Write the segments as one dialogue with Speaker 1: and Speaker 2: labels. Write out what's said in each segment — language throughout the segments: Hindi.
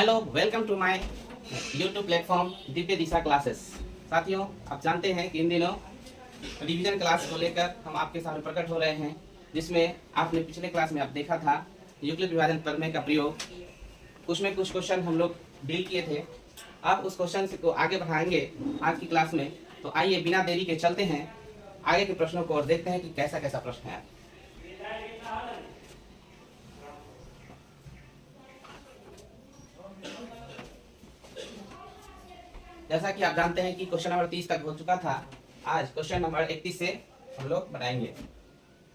Speaker 1: Hello, welcome to my YouTube platform Divya Disha classes. साथियों, आप जानते हैं कि इन दिनों रिवीजन क्लास को लेकर हम आपके सामने प्रकट हो रहे हैं, जिसमें आपने पिछले क्लास में आप देखा था यूक्लिड विभाजन प्रमेय का प्रयोग। उसमें कुछ क्वेश्चन हम लोग डील किए थे। आप उस क्वेश्चन को आगे बढ़ाएंगे आज की क्लास में। तो आइए बिना देरी के चलते हैं आगे के प्रश्नों को और देखते हैं कि कैसा कैसा प्रश्न है। जैसा कि आप जानते हैं कि क्वेश्चन नंबर 30 तक हो चुका था। आज क्वेश्चन नंबर 31 से हम लोग बनाएंगे।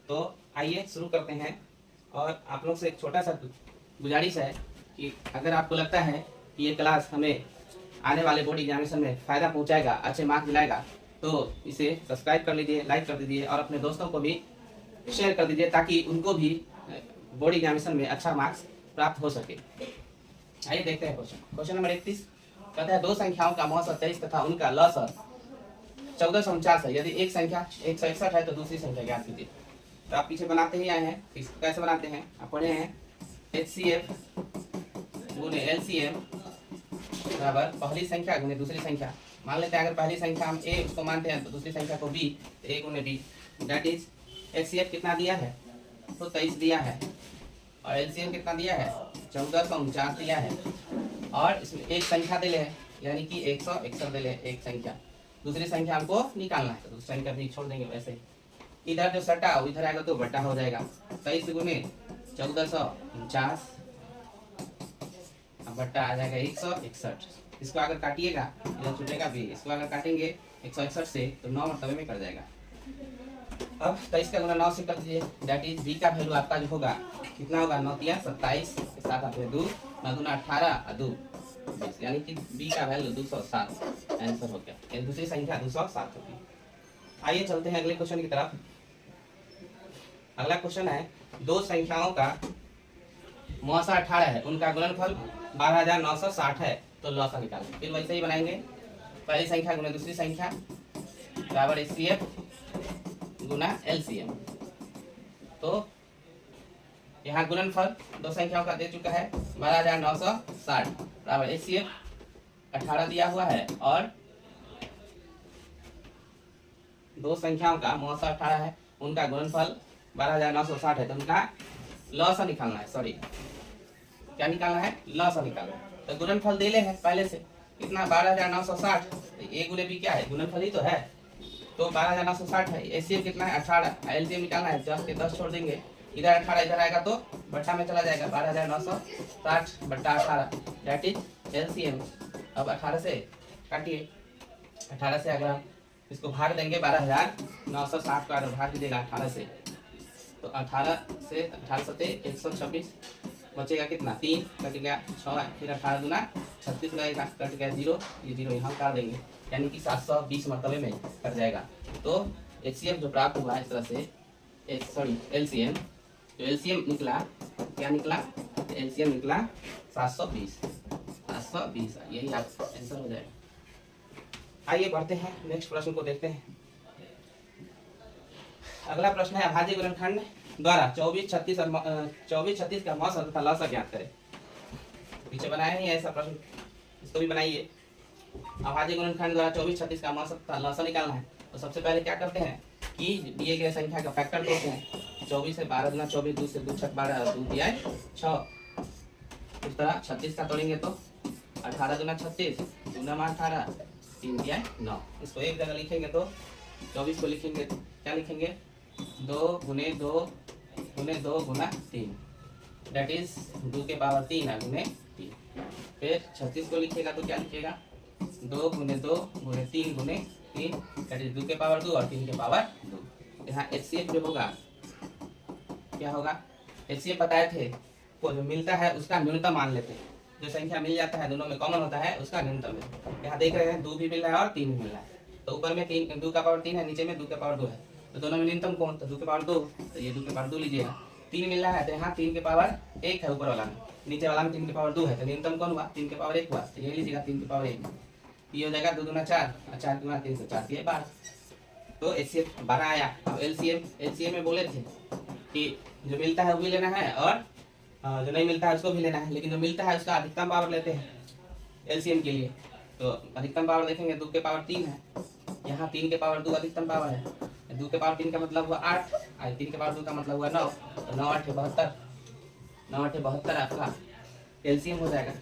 Speaker 1: तो आइए शुरू करते हैं। और आप लोग से एक छोटा सा गुजारिश है कि अगर आपको लगता है कि ये क्लास हमें आने वाले बोर्ड एग्जामिनेशन में फ़ायदा पहुंचाएगा, अच्छे मार्क्स दिलाएगा, तो इसे सब्सक्राइब कर लीजिए, लाइक कर दीजिए और अपने दोस्तों को भी शेयर कर दीजिए, ताकि उनको भी बोर्ड एग्जामिनेशन में अच्छा मार्क्स प्राप्त हो सके। आइए देखते हैं क्वेश्चन नंबर 31। कहता है दो संख्याओं का मौसा 23 तथा उनका लसा 1449 है। यदि एक संख्या 161 है तो दूसरी संख्या ज्ञात कीजिए। तो आप पीछे बनाते ही आए हैं। कैसे बनाते हैं आप पढ़े हैं। HCF गुने LCM बराबर पहली संख्या गुने दूसरी संख्या। मान लेते हैं अगर पहली संख्या हम A उसको मानते हैं तो दूसरी संख्या को B, तो A गुने B। दैट इज HCF कितना दिया है तो 23 दिया है और LCM कितना दिया है 1449 दिया है। और इसमें एक संख्या दे ले है, यानी कि 161 दे ले एक संख्या। दूसरी संख्या हमको निकालना है, तो दूसरी संख्या भी छोड़ देंगे। वैसे इधर जो सटा इधर आएगा तो बटा हो जाएगा। 23 गुने 1449 बट्टा आ जाएगा 161। इसको अगर काटिएगा इधर छूटेगा भी, इसको अगर काटेंगे 161 से तो 9 मरतबे में कर जाएगा। अब 23 का गुना 9 से कर दीजिए। दैट इज बी का वैल्यू आपका जो होगा कितना होगा 9 तिया 27 के साथ आपने 2 9 दूना 18 और 2 20, यानी कि बी का वैल्यू 207 आंसर हो गया। यानी दूसरी संख्या 207 होगी। आइए चलते हैं अगले क्वेश्चन की तरफ। अगला क्वेश्चन है दो संख्याओं का मौसा 18 है, उनका गुणनफल 12960 है, तो लौसा निकालें। फिर वैसे ही बनाएंगे। पहली संख्या गुना दूसरी संख्या बराबर HCF गुना LCM। तो यहाँ गुणनफल दो संख्याओं का दे चुका है 12960 बराबर HCF 18 दिया हुआ है और दो संख्याओं का मौसा 18 है, उनका गुणनफल 12960 है, तो उनका लौसा निकालना है। सॉरी, क्या निकालना है लौसा निकालना है। तो गुणनफल दे ले है पहले से कितना 12960, तो A गुने B क्या है गुणनफल ही तो है, तो 12960 है। HCF कितना है 18, LCM निकालना है 10 के 10 छोड़ देंगे, इधर 18 इधर आएगा तो बट्टा में चला जाएगा 12960 बट्टा 18 दैट इज LCM। अब 18 से काटिए। 18 से अगर हम इसको भाग देंगे 12960 को अगर भाग दीजिएगा 18 से, तो 18 से 18 सते 126 बचेगा कितना 3 कट गया 6, फिर 18 गुना 36 लगेगा, कट गया 0, ये 0 यहाँ काट देंगे, यानी कि 720 मरतबे में कट जाएगा। तो HCF जो प्राप्त हुआ इस तरह से LCM, जो LCM निकला क्या निकला LCM निकला 720, यही आप आंसर हो जाएगा। आइए बढ़ते हैं नेक्स्ट प्रश्न को देखते हैं। अगला प्रश्न है अभाज्य गुणनखंड द्वारा 24 36 का मौसा तथा लसा ज्ञात करें। पीछे बनाया नहीं है ऐसा प्रश्न, इसको भी बनाइए। अभाज्य गुणनखंड द्वारा 24 36 का मौसा तथा लसा निकालना है। तो सबसे पहले क्या करते हैं कि दिए गए संख्या का फैक्टर करते हैं। 24 से 12 गुना 24, 2 से 2 छक 12, 2 दिया 6। इस तरह 36 का तोड़ेंगे तो 18 गुना 36 गुना 18 3 दिया 9। इसको एक जगह लिखेंगे तो 24 को लिखेंगे क्या लिखेंगे 2 गुने 2 गुने 2 गुना 3, दैट इज 2 के पावर 3 है गुने 3। फिर 36 को लिखेगा तो क्या लिखेगा 2 गुने 2 गुने 3 गुने 3, दैट इज 2 के पावर 2 और 3 के पावर 2। यहाँ HCF जो होगा क्या होगा HCF बताए थे, वो जो मिलता है उसका न्यूनतम मान लेते हैं। जो संख्या मिल जाता है दोनों में कॉमन होता है उसका न्यूनतम है। यहाँ देख रहे हैं 2 भी मिल रहा है और 3 भी मिल रहा है। तो ऊपर में 2 का पावर 3 है, नीचे में 2 का पावर 2 है, तो दोनों में न्यूनतम कौन, तो 2 के पावर 2, तो ये 2 के पावर 2 लीजिएगा। 3 मिल रहा है तो यहाँ 3 के पावर 1 है ऊपर वाला में, नीचे वाला में 3 के पावर 2 है, तो न्यूनतम कौन हुआ 3 के पावर 1 हुआ, तो ये लीजिएगा 3 के पावर 1। ये हो जाएगा 2 दूना 4 और 4 दूना 3 से 4 ये 12। तो HCF 12 आया। अब LCM में बोले थे कि जो मिलता है वो भी लेना है और जो नहीं मिलता है उसको भी लेना है, लेकिन जो मिलता है उसका अधिकतम पावर लेते हैं एलसीएम के लिए। तो अधिकतम पावर देखेंगे 2 के पावर 3 है, यहाँ 3 के पावर 2 अधिकतम पावर है, 2 के पावर 3 का मतलब हुआ 8, 3 के पावर 2 का मतलब हुआ 9, तो 9 8 72, 9 8 72 आपका एलसीएम हो जाएगा।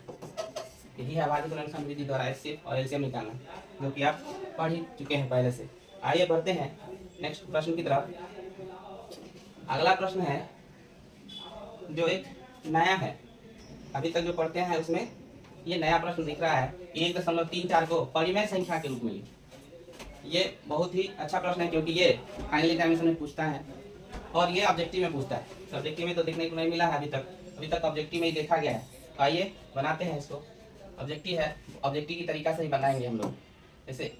Speaker 1: यही है अभाज्य गुणनखंड विधि द्वारा एचसीएफ और एलसीएम निकालना, जो कि आप पढ़ ही चुके हैं पहले से। आइए बढ़ते हैं नेक्स्ट प्रश्न की तरफ। अगला प्रश्न है जो एक नया है, अभी तक जो पढ़ते हैं उसमें ये नया प्रश्न दिख रहा है। 1.34 को परिमेय संख्या के रूप में, ये बहुत ही अच्छा प्रश्न है क्योंकि ये फाइनल एग्जामिनेशन में पूछता है और ये ऑब्जेक्टिव में पूछता है। सब्जेक्टिव में तो देखने को नहीं मिला है अभी तक ऑब्जेक्टिव में ही देखा गया है। तो आइए बनाते हैं इसको। ऑब्जेक्टिव है, ऑब्जेक्टिव की तरीका से ही बनाएंगे हम लोग। जैसे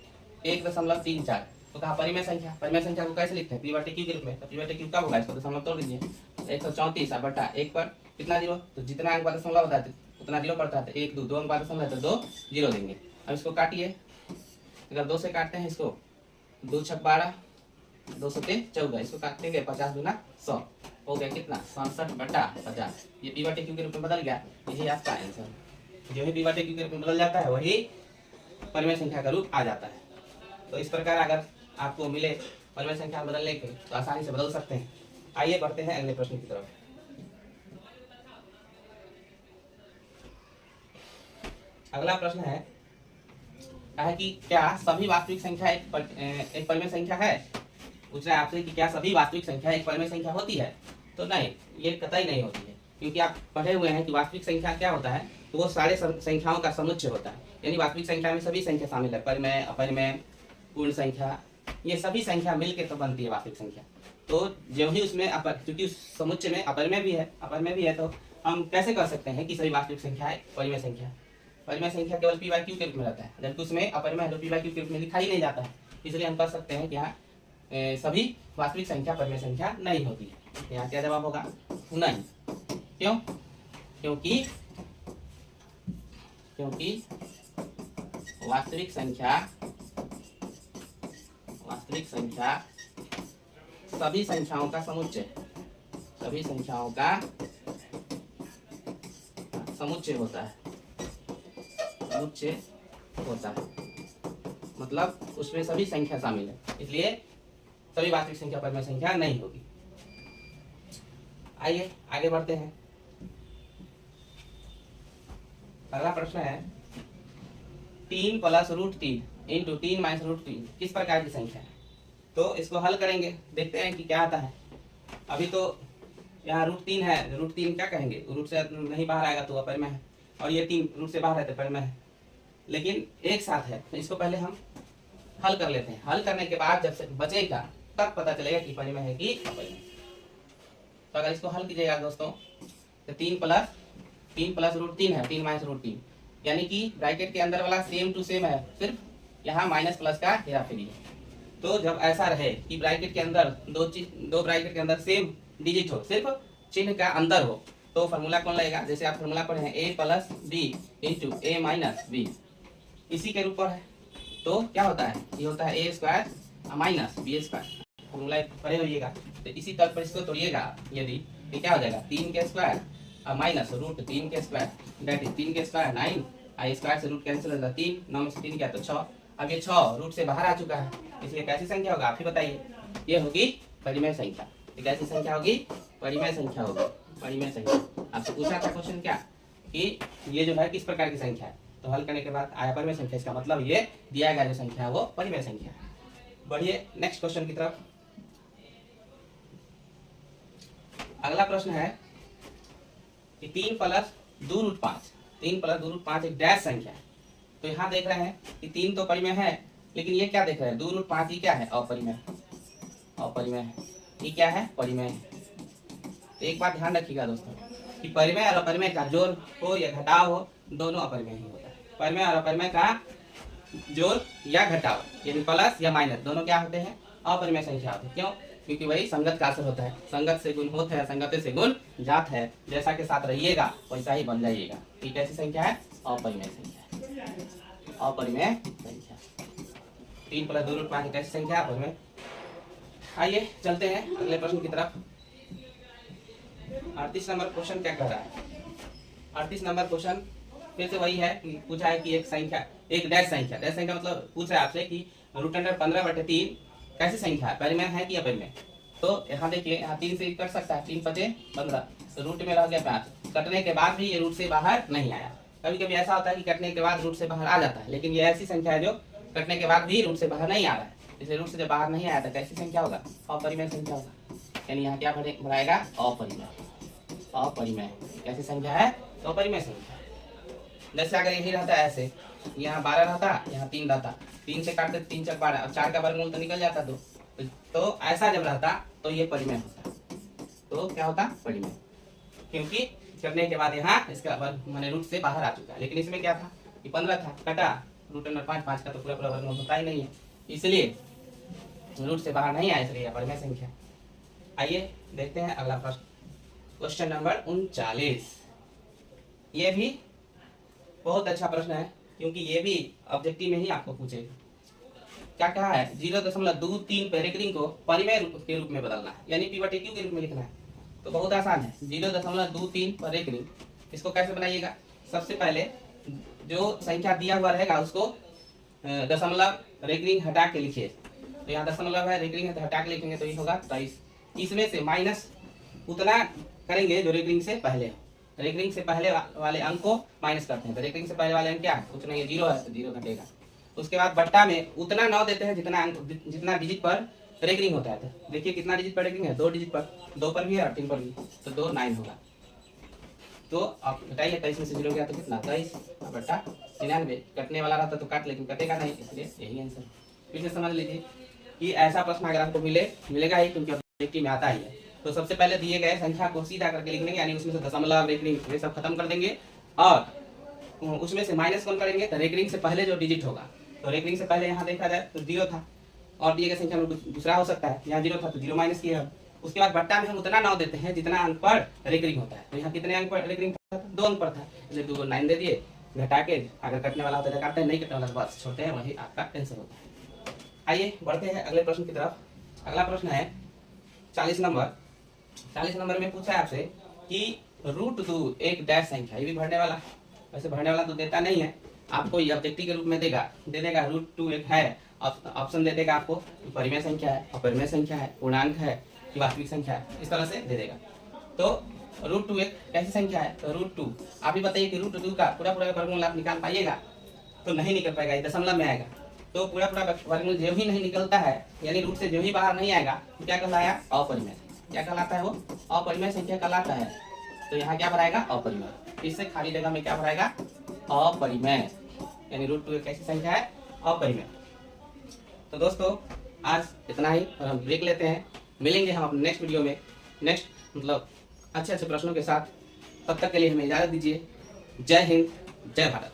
Speaker 1: 1.34 तो कहा परिमेय संख्या, परिमेय संख्या को कैसे लिखते हैं p/q के रूप में। तो p/q कब होगा, इसको दशमलव तोड़ दीजिए। 134 बटा 1 पर कितना जीरो, तो जितना अंक बाद दशमलव होता है उतना जीरो पड़ता है। 1 2 अंक बाद दशमलव है तो 2 जीरो देंगे। अब इसको काटिए, अगर 2 से काटते हैं इसको 2 छक 12, 2 सते 14, इसको काटेंगे 50 दूना 100, हो गया कितना 67 बटा 50। ये p/q के रूप में बदल गया, यही आपका आंसर। जो ही p/q के रूप में बदल जाता है वही परिमेय संख्या का रूप आ जाता है। तो इस प्रकार अगर आपको मिले परिमेय संख्या बदलने के तो आसानी से बदल सकते हैं। आइए बढ़ते हैं अगले प्रश्न की तरफ। अगला प्रश्न है कि क्या सभी वास्तविक संख्या एक परिमेय संख्या है। पूछ रहा है आपसे कि क्या सभी वास्तविक संख्या एक परिमेय संख्या होती है। तो नहीं, ये कतई नहीं होती है, क्योंकि आप पढ़े हुए हैं कि वास्तविक संख्या क्या होता है, तो वो सारे संख्याओं का समुच्चय होता है। यानी वास्तविक संख्या में सभी संख्या शामिल है, परिमेय अपरिमेय पूर्ण संख्या, ये सभी संख्या मिलकर तो बनती है वास्तविक संख्या। तो जो ही उसमें क्योंकि उस समुच्चय में अपरिमेय भी है तो हम कैसे कह सकते हैं कि सभी वास्तविक संख्या है परिमेय संख्या। परिमेय संख्या केवल p/q के रूप में रहता है, जबकि उसमें अपरिमेय तो p/q के रूप में लिखा ही नहीं जाता है। इसलिए हम कह सकते हैं कि यहाँ सभी वास्तविक संख्या परिमेय संख्या नहीं होती है। यहाँ क्या जवाब होगा, नहीं। क्यों, क्योंकि वास्तविक संख्या सभी संख्याओं का समुच्चय होता है, मतलब उसमें सभी संख्या शामिल है, इसलिए सभी वास्तविक संख्या परिमेय संख्या नहीं होगी। आइए आगे बढ़ते हैं। अगला प्रश्न है 3 + √3 × 3 - √3 किस प्रकार की संख्या है। तो इसको हल करेंगे, देखते हैं कि क्या आता है। अभी तो यहाँ √3 है, √3 क्या कहेंगे, रूट से नहीं बाहर आएगा तो अपरिमेय है, और ये 3 रूट से बाहर है तो परिमेय है, लेकिन एक साथ है। तो इसको पहले हम हल कर लेते हैं। हल करने के बाद जब से बचेगा तब पता चलेगा कि परिमेय है कि अपरिमेय। तो अगर इसको हल कीजिएगा दोस्तों, तो 3 + √3 है, 3 - √3, यानी कि ब्रैकेट के अंदर वाला सेम टू सेम है, सिर्फ यहाँ माइनस प्लस का हेराफेरी है। तो जब ऐसा रहे कि ब्रैकेट के अंदर दो ब्रैकेट के अंदर सेम डिजिट हो, सिर्फ चिन्ह का अंदर हो, तो फार्मूला कौन लगेगा। जैसे आप फार्मूला पढ़े हैं a + b × a - b, इसी के रूप पर है। तो क्या होता है, ये होता है a² - b²। फार्मूला पढ़े होइएगा, तो इसी तर्क पर इसको तोड़िएगा यदि, तो क्या हो जाएगा 3 के स्क्वायर माइनस √3 के स्क्वायर, दैट इज 3 के स्क्वायर 9, आई स्क्वायर से रूट कैंसिल हो जाता है 3, 9 में से 3 क्या तो 6। अब ये 6 रूट से बाहर आ चुका है, इसलिए कैसी संख्या होगा आप ही बताइए। ये होगी परिमेय संख्या। ये कैसी संख्या होगी, परिमेय संख्या होगी, परिमेय संख्या। आपसे पूछा था क्वेश्चन क्या कि ये जो है किस प्रकार की संख्या है, तो हल करने के बाद आया परिमेय संख्या, इसका मतलब ये दिया गया जो संख्या है वो परिमेय संख्या है। बढ़िए नेक्स्ट क्वेश्चन की तरफ। अगला प्रश्न है कि 3 + 2√5, 3 + 2√5 एक डैश संख्या है। तो यहाँ देख रहे हैं कि 3 तो परिमेय है, लेकिन ये क्या देख रहे हैं 2√5 ही क्या है, अपरिमेय है। ये क्या है, परिमेय है। तो एक बात ध्यान रखिएगा दोस्तों कि परिमेय और अपरिमेय का जोड़ हो या घटाव हो, दोनों अपरिमेय ही होता है। परिमेय और अपरिमेय का जोड़ या घटाव यानी प्लस या माइनस दोनों क्या होते हैं, अपरिमेय संख्या होते हैं। क्यों, क्योंकि वही संगत का असर होता है। संगत से गुण होता है, संगत से गुण जात है। जैसा के साथ रहिएगा वैसा ही बन जाइएगा। ठीक, ऐसी संख्या है अपरिमेय संख्या, अपरिमेय संख्या। 3 + 2√5 कैसी संख्या, अपरिमेय। आइए चलते हैं अगले प्रश्न की तरफ। 38 नंबर क्वेश्चन क्या कह रहा है? 38 नंबर क्वेश्चन फिर से वही है कि पूछा है कि एक संख्या, एक डैश संख्या मतलब पूछ रहा है आपसे कि √15/3 कैसी संख्या है, परिमेय है कि अपरिमेय। तो यहाँ देखिए, यहाँ 3 से कट सकता है, 3 × 5 = 15, तो रूट में रह गया 5। कटने के बाद भी ये रूट से बाहर नहीं आया। कभी कभी ऐसा होता है कि कटने के बाद रूट से बाहर आ जाता है, लेकिन ये ऐसी संख्या है जो कटने के बाद भी रूट से बाहर नहीं आ रहा है। इसलिए रूट से जब बाहर नहीं आया तो कैसी संख्या होगा? अपरिमेय संख्या होगा। यानी यहाँ क्या भराएगा? अपरिमेय। अपरिमेय कैसी संख्या है? तो अपरिमेय संख्या। जैसे अगर यही रहता है ऐसे, यहाँ 12 रहता, यहाँ 3 रहता, 3 से काटते 3 × 12, अब 4 का वर्गमूल तो निकल जाता 2। तो ऐसा जब रहता तो ये परिमेय होता। तो क्या होता? परिमेय, क्योंकि करने के बाद यहाँ इसका वर्ग माने रूट से बाहर आ चुका है। लेकिन इसमें क्या था कि 15 था, कटा √5 का तो पूरा वर्गमूल होता ही नहीं है, इसलिए रूट से बाहर नहीं आया, इसलिए परिमेय संख्या। आइए देखते हैं अगला प्रश्न, क्वेश्चन नंबर 39। ये भी बहुत अच्छा प्रश्न है, क्योंकि ये भी ऑब्जेक्टिव में ही आपको पूछेगा। क्या कहा है? 0.23 पर रेकरिंग को परिमेय के रूप में बदलना है, यानी P/Q के रूप में लिखना है। तो बहुत आसान है, 0.23 पर रेकरिंग, इसको कैसे बनाइएगा? सबसे पहले जो संख्या दिया हुआ रहेगा उसको दशमलव रेकरिंग हटा के लिखिए। तो यहाँ दशमलव है, रेकरिंग है, तो हटा के लिखेंगे तो ये होगा 23। इसमें से माइनस उतना करेंगे जो रेकरिंग से पहले हो। रेकरिंग से पहले वाले अंक को माइनस करते हैं, तो रेकरिंग से पहले वाले अंक क्या है? कुछ नहीं है, 0 है, तो 0 घटेगा। उसके बाद बट्टा में उतना 9 देते हैं जितना अंक, जितना डिजिट पर रेकरिंग होता है। तो देखिए कितना डिजिट पर रेकरिंग है? 2 डिजिट पर, 2 पर भी है और 3 पर भी, तो 2 9 होगा। तो आप घटाइए, 23 में से 0 गया तो कितना? 23 बट्टा 99। कटने वाला रहता तो काट, लेकिन कटेगा नहीं, इसलिए यही आंसर। फिर से समझ लीजिए कि ऐसा प्रश्न अगर आपको मिलेगा ही, क्योंकि ऑब्जेक्टिव में आता ही है। तो सबसे पहले दिए गए संख्या को सीधा करके लिख लेंगे, यानी उसमें से दशमलव रेकरिंग ये सब खत्म कर देंगे, और उसमें से माइनस कौन करेंगे? तो रेकरिंग से पहले जो डिजिट होगा। तो रेकरिंग से पहले यहाँ देखा जाए तो 0 था, और दिए गए संख्या में दूसरा हो सकता है, यहाँ 0 था तो 0 माइनस किया। उसके बाद बट्टा में हम उतना 9 देते हैं जितना अंक पर रेकरिंग होता है। तो यहाँ कितने अंक पर रेकरिंग था? 2 अंक पर था, इसलिए 2 को 9 दे दिए, घटा के अगर कटने वाला होता है काटते हैं, नहीं कटने वाला तो बस छोड़ते हैं, वही आपका आंसर होता है। आइए बढ़ते हैं अगले प्रश्न की तरफ। अगला प्रश्न है 40 नंबर। 40 नंबर में पूछा है आपसे कि √2 एक डैश संख्या, ये भी भरने वाला, वैसे भरने वाला तो देता नहीं है, आपको ये ऑब्जेक्टिव के रूप में दे देगा। √2 एक है, ऑप्शन दे देगा आपको, परिमेय संख्या है, अपरिमेय संख्या है, पूर्णांक है कि वास्तविक संख्या है, इस तरह से दे देगा। तो √2 एक कैसी संख्या है? तो √2 आप ही बताइए कि √2 का पूरा वर्गमूल आप निकाल पाइएगा? तो नहीं निकल पाएगा, ये दशमलव में आएगा। तो पूरा वर्गमूल जो ही नहीं निकलता है, यानी रूट से जो ही बाहर नहीं आएगा, तो क्या कहलाया? अपरिमेय। क्या कहलाता है वो? अपरिमेय संख्या कहलाता है। तो यहाँ क्या भराएगा? अपरिमेय। इससे खाली जगह में क्या भराएगा? अपरिमेय, यानी √2 एक कैसी संख्या है? अपरिमेय। तो दोस्तों आज इतना ही, और हम ब्रेक लेते हैं। मिलेंगे हम अपने नेक्स्ट वीडियो में, नेक्स्ट मतलब अच्छे प्रश्नों के साथ। तब तक के लिए हमें इजाजत दीजिए। जय हिंद, जय भारत।